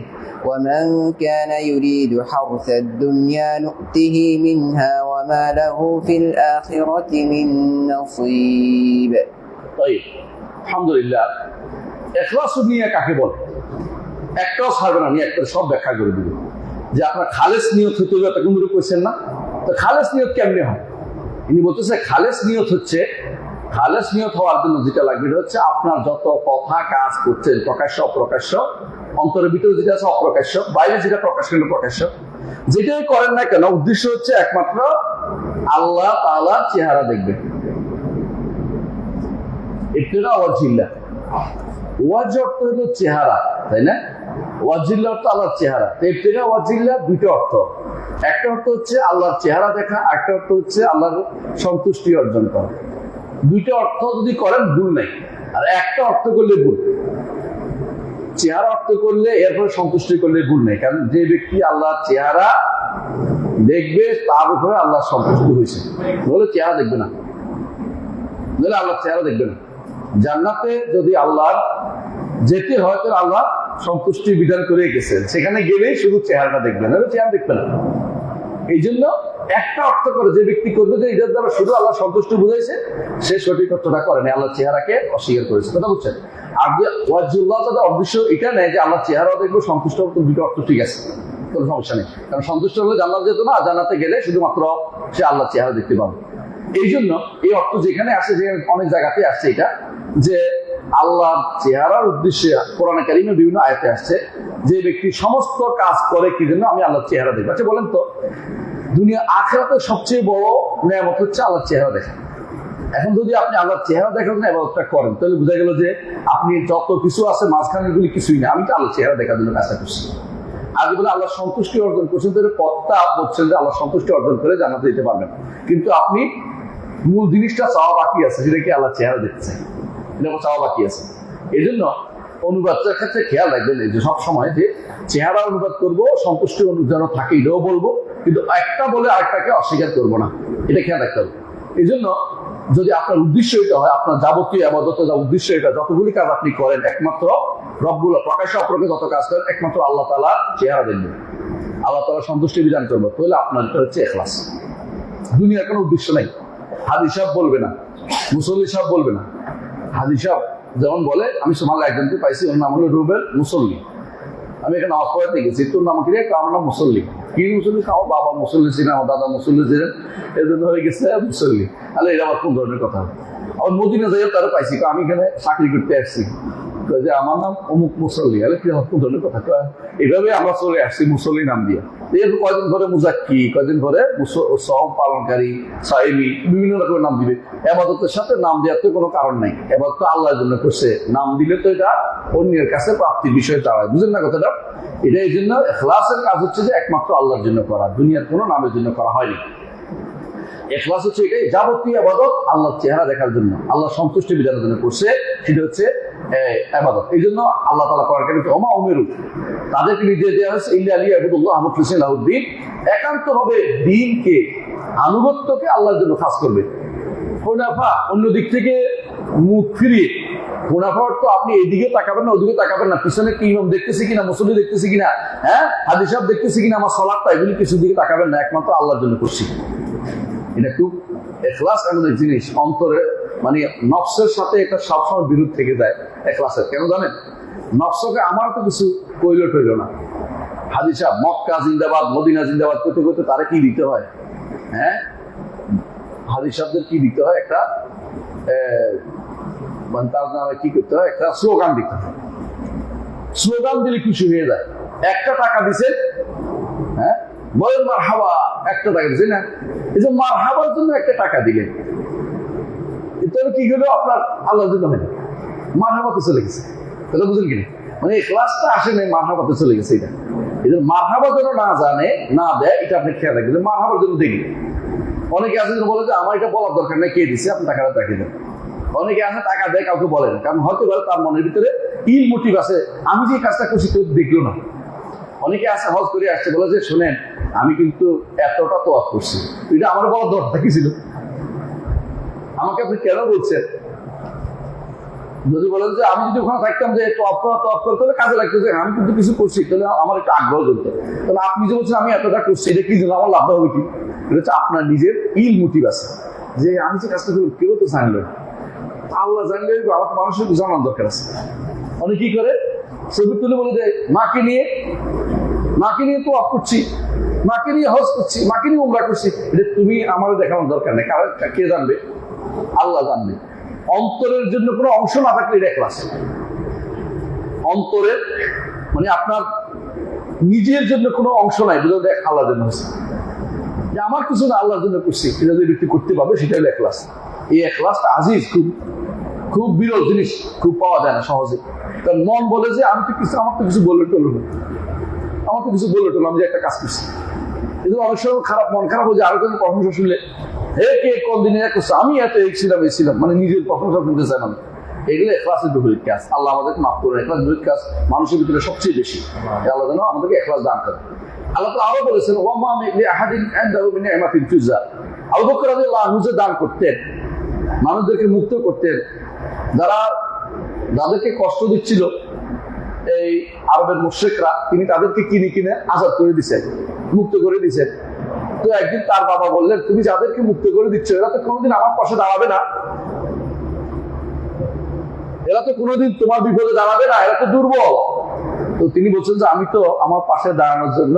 ومن كان يريد حرث الدنيا نؤته منها وما له في الآخرة من نصيب. طيب আলহামদুলিল্লাহ। ইখলাসুন নিয়া কাকে বলে? একটাও ছাড়বে না, আমি একটা সব ব্যাখ্যা করে দিব। যে আপনার খালেস নিয়ত হতে হবে, এতক্ষণ ধরে কইছেন না? তো খালেস নিয়ত কেমনে হয়? ইনি বলতেছে খালেস নিয়ত হচ্ছে, খালেস নিয়ত হওয়ার জন্য যেটা লাগবে এটা হচ্ছে আপনার যত কথা কাজ করছেন, প্রকাশ্য অপ্রকাশ্য, অন্তরের ভিতরে যেটা আছে অপ্রকাশ্য, বাইরে যেটা প্রকাশ করেন প্রকাশ্য, যেটাই করেন না কেন উদ্দেশ্য হচ্ছে একমাত্র আল্লাহ তাআলার চেহারা দেখবেন। ইবতিগা ওয়াজহিল্লাহ, ওয়াজ অর্থ হলো চেহারা, তাই না? ওয়াজহিল্লাহ অর্থ আল্লাহর চেহারা। ইবতিগা ওয়াজহিল্লাহ দুটো অর্থ, একটা অর্থ হচ্ছে আল্লাহর চেহারা দেখা, একটা অর্থ হচ্ছে আল্লাহর সন্তুষ্টি অর্জন করা। দুইটা অর্থ যদি করেন ভুল নাই, আর একটা অর্থ করলে ভুল। চেহারা অর্থ করলে এরপরে সন্তুষ্টি করলে ভুল নেই, কারণ যে ব্যক্তি আল্লাহর চেহারা দেখবে তার উপরে আল্লাহ সন্তুষ্টি হয়েছে, বলে চেহারা দেখবে না, বলে আল্লাহর চেহারা দেখবে না। জান্নাতে যদি আল্লাহর যেতে হয় তো আল্লাহ সন্তুষ্টি বিধান করে গেছেন, সেখানে গেলেই শুধু চেহারাটা দেখবেন, চেহারা দেখবে না। এই জন্য একটা অর্থ করে যে ব্যক্তি করবে যে এটার দ্বারা শুধু আল্লাহ সন্তুষ্টি বুঝাইছে, সে সঠিক অর্থটা করেনি, আল্লাহর চেহারাকে অস্বীকার করেছে। কথা বুঝছেন? আর যে ওয়াজহুল্লাহ তাদের অদৃশ্য এটা নেই যে আল্লাহর চেহারা দেখবো, সন্তুষ্ট হবে, দুটো অর্থ ঠিক আছে, কোনো সমস্যা নেই। কারণ সন্তুষ্ট হলে জান্নাত যেত না, জান্নাতে গেলে শুধুমাত্র সে আল্লাহর চেহারা দেখতে পাবে। এই জন্য এই অর্থ যেখানে আসে, যেখানে অনেক জায়গাতে আসছে এটা, যে আল্লাহর চেহারার উদ্দেশ্যে কোরআনে কারিমে বিভিন্ন আয়াতে আসছে যে ব্যক্তি সমস্ত কাজ করে কি জন্য? আমি আল্লাহর চেহারা দেখবো। আচ্ছা বলেন তো, দুনিয়া আখিরাতের সবচেয়ে বড় নিয়ামত হচ্ছে আল্লাহর চেহারা দেখা। এখন যদি আপনি আল্লাহর চেহারা দেখার জন্য ইবাদতটা করেন, তাহলে বোঝা গেল যে আপনি যত কিছু আছে মাঝখানে এগুলি কিছুই না, আমি তো আল্লাহর চেহারা দেখার জন্য কাজটা করছি। আগে বলে আল্লাহর সন্তুষ্টি অর্জন করছেন, তাহলে পথটা বলছেন যে আল্লাহর সন্তুষ্টি অর্জন করে জান্নাতে যেতে পারবেন। কিন্তু আপনি মূল জিনিসটা চাওয়া বাকি আছে, সেটা কি আল্লাহর চেহারা দেখতেছেন, এটা চাওয়া বাকি আছে। এই জন্য অনুবাদটার ক্ষেত্রে খেয়াল রাখবেন যে সবসময় যে চেহারা অনুবাদ করবো, সন্তুষ্টি যেন থাকে এটাও বলবো, কিন্তু একটা বলে আরেকটাকে অস্বীকার করবো না, এটা খেয়াল রাখতে হবে। এই জন্য যদি আপনার উদ্দেশ্য এটা হয়, আপনার যাবতীয় ইবাদত যা উদ্দেশ্য এটা, যতগুলি কাজ আপনি করেন একমাত্র রব্বুল প্রকাশ্য অপ্রকাশ্য যত কাজ করেন একমাত্র আল্লাহ তাআলা চেহারা দেখবেন, আল্লাহ তাআলা সন্তুষ্টি বিধান করবো, তাহলে আপনার এটা হচ্ছে ইখলাস। দুনিয়ার কোনো উদ্দেশ্য নাই। হাজি সাহেব বলবে না, মুসল্লি সাহেব বলবে না। হাজি সাহেব যেমন বলে, আমি সোমালে একজনকে পাইছি, ওর নাম হলো রুবেল মুসল্লি, আমি এখানে নামাজ পড়াতে গেছি, তোর নাম কি? আমার নাম মুসল্লি। কি মুসল্লি? আমার বাবা মুসল্লি ছিলেন, আমার দাদা মুসল্লি ছিলেন, এই জন্য হয়ে গেছে মুসল্লি। তাহলে এটা আবার কোন ধরনের কথা? আমার মদিনা যাই তারা পাইছি, আমি এখানে চাকরি করতে আসছি, যে আমার নাম অমুক মুসল্লি, আরে কি কোন ধরনের কথা? এইভাবে আমরা চলে আসছি মুসল্লি নাম দিয়ে। এর কয়দিন ধরে মুজাক্কি, কয়দিন ধরে সওম পালনকারী, সাইমি, বিভিন্ন রকমের নাম দিবে। ইবাদতের সাথে নাম দেওয়ার তো কোনো কারণ নাই, এবার তো আল্লাহর জন্য করছে, নাম দিলে তো এটা অন্যের কাছে প্রাপ্তির বিষয় দাঁড়ায়। বুঝলেন না কথাটা? এটা এই জন্য ইখলাসের কাজ হচ্ছে যে একমাত্র আল্লাহর জন্য করা, দুনিয়ার কোনো নামের জন্য করা হয়নি। ইখলাস হচ্ছে এটাই, যাবতীয় ইবাদত আল্লাহর চেহারা দেখার জন্য, আল্লাহর সন্তুষ্টি বিধানের জন্য করছে, সেটা হচ্ছে ইবাদত। এই জন্য আল্লাহ তাআলা কোরআনে কারিমে ওমা উমিরু, তাদেরকে নির্দেশ দেওয়া হয়েছে ইল্লা লিয়াবুদুল্লাহ মুখলিসিন লাহুদ্দিন, একান্তভাবে দ্বীনকে, আনুগত্যকে আল্লাহর জন্য খাস করবে। হুনাফা, অন্য দিক থেকে মুখ ফিরিয়ে, হুনাফা অর্থ আপনি এদিকে তাকাবেন না, ওদিকে তাকাবেন না, পিছনে কি ইমাম দেখতেছি কিনা, মুসল্লি দেখতেছি কিনা, হ্যাঁ হাজি সাহেব দেখতেছি কিনা, আমার সালাতটা, এগুলি কিছু দিকে তাকাবেন না, একমাত্র আল্লাহর জন্য করছি। এটা খুব ইখলাস এমন এক জিনিস, অন্তরে মানে নফসের সাথে এটা সবসময় বিরোধ থেকে যায় ইখলাসের। কেন জানেন? নফসকে আমার তো কিছু কইল টইল না। হাজী সাহেব মক্কা জিন্দাবাদ মদিনা জিন্দাবাদ করতে করতে তারা কি দিতে হয়, হ্যাঁ হাজী সাহেবদের কি দিতে হয়, একটা মানে তার নামে কি করতে হয়, একটা স্লোগান দিতে হয়। স্লোগান দিলে খুশি হয়ে যায়। একটা টাকা দিছে, হ্যাঁ বলেন মারহাবা, একটা টাকা দিছে না, এই যে মারহাবার জন্য একটা টাকা দিলেন, তাহলে কি হলো আপনার আল্লাহর জন্য হয় না, মারহাবাতে চলে গেছে। কথা বুঝলেন কিনা? মানে এই ক্লাসটা আসে নাই, মারহাবাতে চলে গেছে। এটা এই মারহাবা যেন না জানে না দেয়, এটা আপনি খেয়াল রাখবেন। মারহাবার জন্য দেখি অনেকে আছে বলে যে আমার এটা বলার দরকার নেই, কে দিচ্ছে আপনি টাকাটা দেখে দেন। অনেকে আছে টাকা দেয় কাউকে বলে না, কারণ হয়তো পারে তার মনের ভিতরে ইল মোটিভ আছে, আমি যে কাজটা করছি কেউ দেখলো না। অনেকে আছে হজ করে আসছে বলে যে শোনেন আমি কিন্তু এতটা তোয়াফ করছি, এটা আমার বলার দরকার কি ছিল? আমাকে আপনি কেন বলছেন? যদি বলেন যে আমি যদি ওখানে থাকতাম যে তোয়াফ করতে হলে কাজে লাগতো, যে আমি কিন্তু কিছু করছি, তাহলে আমার একটা আগ্রহ চলতো। তাহলে আপনি যে বলছেন আমি এতটা করছি, এটা কি জন্য আমার লাভ হবে কি? এটা হচ্ছে আপনার নিজের ইল মোটিভ আছে, যে আমি যে কাজটা করবো কেউ তো জানলো, আল্লাহ জানলে আমার তো মানুষের জানার দরকার আছে। অনেক কি করে ছবি তুলে বলে যে মাকে নিয়ে তো অফ করছি, মাকে নিয়ে হজ করছি, মাকে নিয়ে উমরা করছি। এটা তুমি আমার দেখানোর দরকার নেই, কারণ কে জানবে? আল্লাহ জানবে। অন্তরের জন্য কোনো অংশ না থাকলে এটা ক্লাস। অন্তরের মানে আপনার নিজের জন্য কোনো অংশ নাই, বুঝলো দেখ আল্লাহর জন্য হচ্ছে, যে আমার কিছু না আল্লাহর জন্য করছি, এটা যদি ব্যক্তি করতে পারবে সেটা হলো এখলাস। এই এখলাসটা আজিজ, খুব বিরল জিনিস, খুব পাওয়া যায় না সহজে। তার মন বলে যে আমি তো কিছু, আমার তো কিছু বললে টলো না, আমার তো কিছু বললে টলো, আমি যে একটা কাজ করছি। কিন্তু অনেক সময় মন খারাপ হয়ে যায় আরো কোনো প্রশংসা শুনলে, হে কে কোন দিনে করছে, আমি এত এই ছিলাম, মানে নিজের প্রশংসা শুনতে চাই না। এগুলো এখলাসের বিপরীত কাজ। আল্লাহ আমাদেরকে মাফ করুন। এখলাস বিপরীত কাজ মানুষের ভিতরে সবচেয়ে বেশি। আল্লাহ যেন আমাদেরকে এখলাস দান করে। আল্লাহ তো আরো বলেছেন ওয়ামা আহাদিন ইনদাহু মিন নি'মাতিন তুজা। আবু বকর রাদিয়াল্লাহু আনহু যে দান করতেন, মানুষদেরকে মুক্ত করতেন, যাদেরকে কষ্ট দিচ্ছিল এই আরবের মুশরিকরা, তিনি তাদেরকে কিনে আজাদ করে দিচ্ছেন, মুক্ত করে দিচ্ছেন। তো একদিন তার বাবা বললেন তুমি যাদেরকে মুক্ত করে দিচ্ছ এরা তো কোনোদিন আমার পাশে দাঁড়াবে না, এরা তো কোনোদিন তোমার বিপদে দাঁড়াবে না, এরা তো দুর্বল। তো তিনি বলছেন যে আমি তো আমার পাশে দাঁড়ানোর জন্য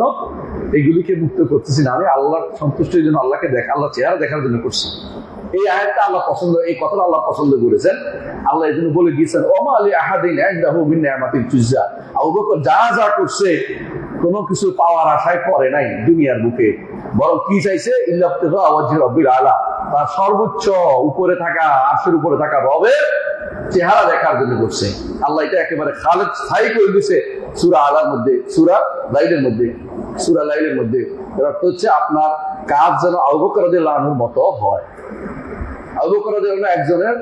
এগুলিকে মুক্ত করতেছি না, আমি আল্লাহর সন্তুষ্টির জন্য, আল্লাহকে আল্লাহ চেহারা দেখার জন্য করছি। এই আয়াতটা আল্লাহ পছন্দ, এই কথাটা আল্লাহ পছন্দ করেছেন। আল্লাহ এই জন্য বলে দিয়েছেন ওমা আলী আহাদিন ইনদাহু মিন নি'মাতিন তুজা। আবু বকর যা করছে কোনো কিছু পাওয়ার আশায় করে নাই দুনিয়ার বুকে, বরং কি চাইছে ইল্লাবতিগা ওয়াজহি রাব্বিল আলা, তার সর্বোচ্চ উপরে থাকা আরশের উপরে থাকা রবের চেহারা দেখার জন্য করছে। আল্লাহ এটা একেবারে খালেদ স্থায়ী করে দিয়েছে সূরা আলার মধ্যে, সূরা লাইলের মধ্যে। এর অর্থ হচ্ছে আপনার কাজ যেন আবু বকর রাদিয়াল্লাহু আনহুর মতো হয়। আবু বকর রাদিয়াল্লাহু আনহু একজনের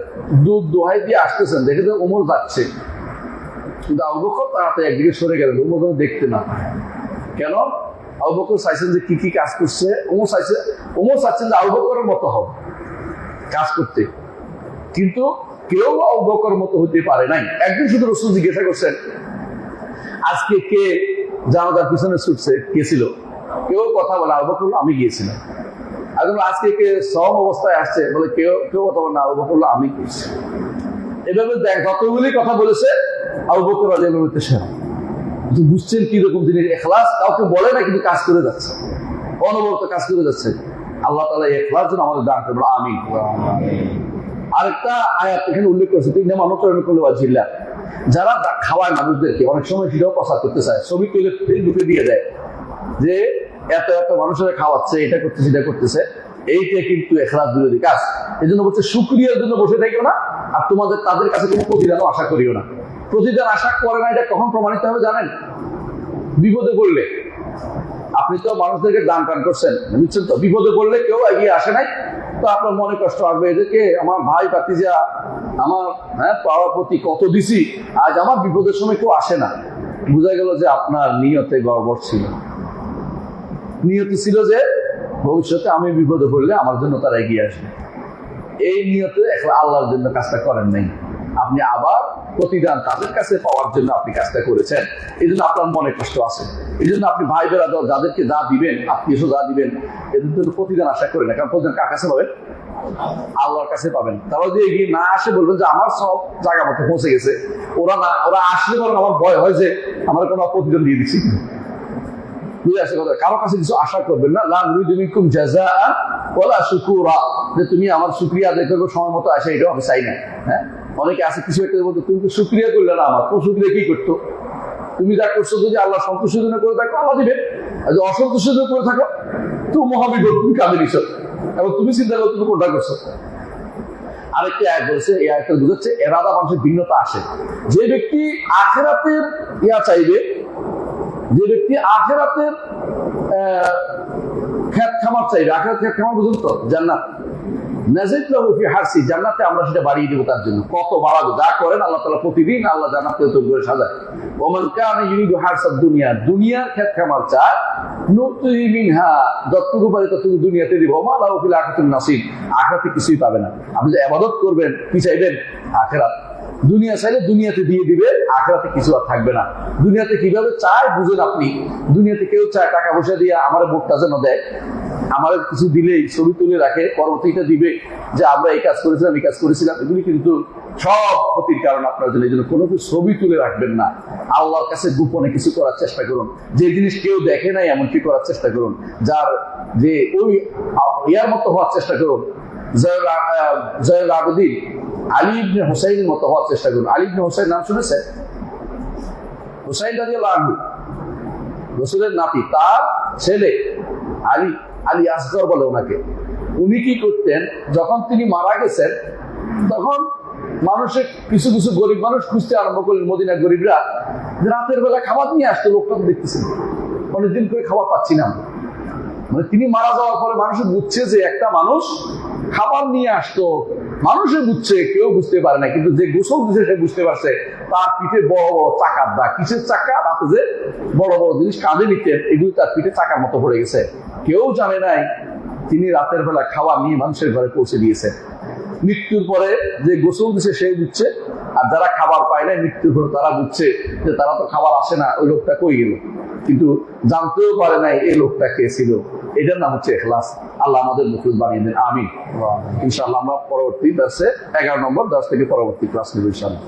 দুধ দোহাই দিয়ে আসতেছেন, দেখে যে ওমর যাচ্ছে, কিন্তু আবু বকর তাড়াতাড়ি একদিকে সরে গেলেন, ওমর যেন দেখতে না পায়। কেন? আবু বকর চাইছেন যে কি কাজ করছে, ওমর চাচ্ছেন যে আবু বকরের মতো হবে কাজ করতে, কিন্তু কেউ আবু বকরের মতো হতে পারে নাই। একদিন শুধু রাসূল জিজ্ঞাসা করছেন আজকে কে জানাজার পিছনে ছুটছে, কে ছিল? কেউ কথা বলে আবু বকর আমি গিয়েছিলাম। আজকে কে সম অবস্থায় আসছে, বলে কেউ কথা বলে না, আবু বকর আমি করছি। এভাবে দেখ যতগুলি কথা বলেছে আবু বকর রাদিয়াল্লাহু আনহু সেরা। কিন্তু বুঝছেন কিরকম জিনিস ইখলাস, কাউকে বলে না কিন্তু কাজ করে যাচ্ছে, অনবরত কাজ করে যাচ্ছে। আল্লাহ তাআলা ইখলাস যেন আমাদের দান করবেন, আমিন। আরেকটা আয়াত এখানে উল্লেখ করেছে ইন্নামা নুতঈমুকুম লিওয়াজহিল্লাহ। যারা খাওয়ায় মানুষদেরকে, অনেক সময় সেটাও প্রচার করতে চায়, ছবি তুলে ফেসবুকে দিয়ে দেয় যে এত মানুষের খাওয়াচ্ছে, এটা করতেছে সেটা করতেছে, এইটা কিন্তু ইখলাস বিরোধী কাজ। এই জন্য বলছে শুকরিয়ার জন্য বসে থাকিও না, আর তাদের কাছে কোনো প্রতিদানও আশা করিও না। প্রতিদান আশা করে না, এটা কখন প্রমাণিত হবে জানেন? বিপদে পড়লে। আপনি তো মানুষদেরকে দান করছেন, বুঝছেন তো, বিপদে পড়লে কেউ এগিয়ে আসে নাই, তো আপনার মনে কষ্ট আসবে, এদেরকে আমার ভাই ভাতিজা আমার পাওয়ার প্রতি কত দিছি, আজ আমার বিপদের সময় কেউ আসে না। বোঝা গেল যে আপনার নিয়তে গড়বড় ছিল। নিয়তি ছিল যে ভবিষ্যতে আমি বিপদে পড়লে আমার জন্য তারা এগিয়ে আসবে, এই নিয়তে এখন আল্লাহর জন্য কাজটা করেন নাই। আপনি আবার প্রতিদান তাদের কাছে পাওয়ার জন্য আপনি কাজটা করেছেন, এই জন্য আপনার মনে কষ্ট আছে। এই জন্য আপনি ভাই বেড়াদার যাদেরকে যা দিবেন, আত্মীয় যা দিবেন, এদের জন্য প্রতিদান আশা করেন না, কারণ প্রতিদান কার কাছে পাবেন? আল্লাহর কাছে পাবেন। তারা যদি এগিয়ে না আসে বলবেন যে আমার সব জায়গা মতো পৌঁছে গেছে, ওরা আসলে বরং আমার ভয় হয় যে আমার কোনো প্রতিদান দিয়ে দিচ্ছি। বুঝে আসে কথা, কারো কাছে কিছু আশা করবেন না। লা নুরিদু মিনকুম জাযাআন ওয়ালা শুকুরা, যে তুমি আমার শুকরিয়া আদায় করবে সময় মতো আসে, এটাও আমি চাই না। হ্যাঁ, অনেকে আছে কিছু একটা বলতো তুমি তো শুকরিয়া করলে না, আমার তো শুকরিয়া কি করতো? তুমি যা করছো যদি আল্লাহ সন্তুষ্টির জন্য করে থাকো আল্লাহ দিবে, আর যদি অসন্তুষ্টির জন্য করে থাকো তো মহাবিপদ, তুমি কাঁদে নিছ এবং তুমি চিন্তা করো তুমি কোনটা করছো। আরেকটি আয়াত বলেছে, এই আয়াতটা বুঝাচ্ছে এরাদা মানুষের ভিন্নতা আসে। যে ব্যক্তি আখিরাতের চাইবে, যে ব্যক্তি আখিরাতের খেত খামার চাইবে, আখিরাত খেত খামার বুঝুন তো জান্নাত, নাজিদ লাহু ফি হারসি, জান্নাতে আমরা সেটা বাড়িয়ে দেবো তার জন্য। কত বাড়াবো, যা করেন আল্লাহ তাআলা প্রতিদিন আল্লাহ জান্নাতকে তৈরি করে সাজায়। ওমান কানা ইউরিদু হারসাদ দুনিয়া, দুনিয়ার খেত খামার চায়, নুতিহি মিনহা, যতটুকু পারি ততটুকু দুনিয়াতে দিব, ওমা লাহু ফিল আখিরাতিন নাসিব, আখিরাতে কিছুই পাবে না। আপনি যে ইবাদত করবেন কি চাইবেন? আখিরাত। দুনিয়া চাইলে দুনিয়াতে দিয়ে দিবে, আখিরাতে কিছু আর থাকবে না। দুনিয়াতে কিভাবে চায় বুঝেন আপনি। দুনিয়াতে কেউ চায় টাকা পয়সা দিয়ে আমার বুকটা যেন দেয়, আমার কিছু দিলেই ছবি তুলে রাখে, পরবর্তীটা দিবে যে আমরা এই কাজ করেছিলাম এই কাজ করেছিলাম। এগুলি কিন্তু সব ক্ষতির কারণ আপনার জন্য। এই জন্য কোনো কিছু ছবি তুলে রাখবেন না। আল্লাহর কাছে গোপনে কিছু করার চেষ্টা করুন, যে জিনিস কেউ দেখে নাই এমনকি করার চেষ্টা করুন, যার যে ওই ইয়ার মতো হওয়ার চেষ্টা করুন। জয়ুল আবেদিন আলী ইবনে হুসাইনের মতো হওয়ার চেষ্টা করুন। আলী ইবনে হুসাইন নাম শুনেছেন? হুসাইন রাদিয়াল্লাহু আনহু রাসূলের নাতি, তার ছেলে আলী, আলী আসগর বলে ওনাকে। উনি কি করতেন, যখন তিনি মারা গেছেন তখন মানুষের কিছু কিছু গরিব মানুষ খুঁজতে আরম্ভ করলেন, মদিনার গরিবরা, রাতের বেলা খাবার নিয়ে আসতো। লোকটা দেখতেছেন অনেকদিন করে খাবার পাচ্ছি না। মানে তিনি মারা যাওয়ার পরে মানুষ বুঝছে যে একটা মানুষ খাবার নিয়ে আসতো, মানুষে বুঝছে, কেউ বুঝতে পারে না, কিন্তু যে গোসল দিচ্ছে সে বুঝতে পারছে। তার পিঠে বড় বড় চাকার দাগ, কিসের চাকা? রাতে যে বড় বড় জিনিস কাঁধে নিতেন, এগুলি তার পিঠে চাকার মতো পড়ে গেছে। কেউ জানে নাই তিনি রাতের বেলা খাবার নিয়ে মানুষের ঘরে পৌঁছে দিয়েছেন। মৃত্যুর পরে যে গোসল দিচ্ছে সে বুঝছে, আর যারা খাবার পায় না মৃত্যুর পরে তারা বুঝছে যে তারা তো খাবার আসে না, ওই লোকটা কই গেল, কিন্তু জানতেও পারে নাই এই লোকটা কে ছিল। এটার নাম হচ্ছে ইখলাস। আল্লাহ আমাদের মুখলিস বানিয়ে দেন, আমিন। ইনশাআল্লাহ আমরা পরবর্তী দার্সে 11 নম্বর দার্স থেকে পরবর্তী ক্লাস নেব ইনশাআল্লাহ।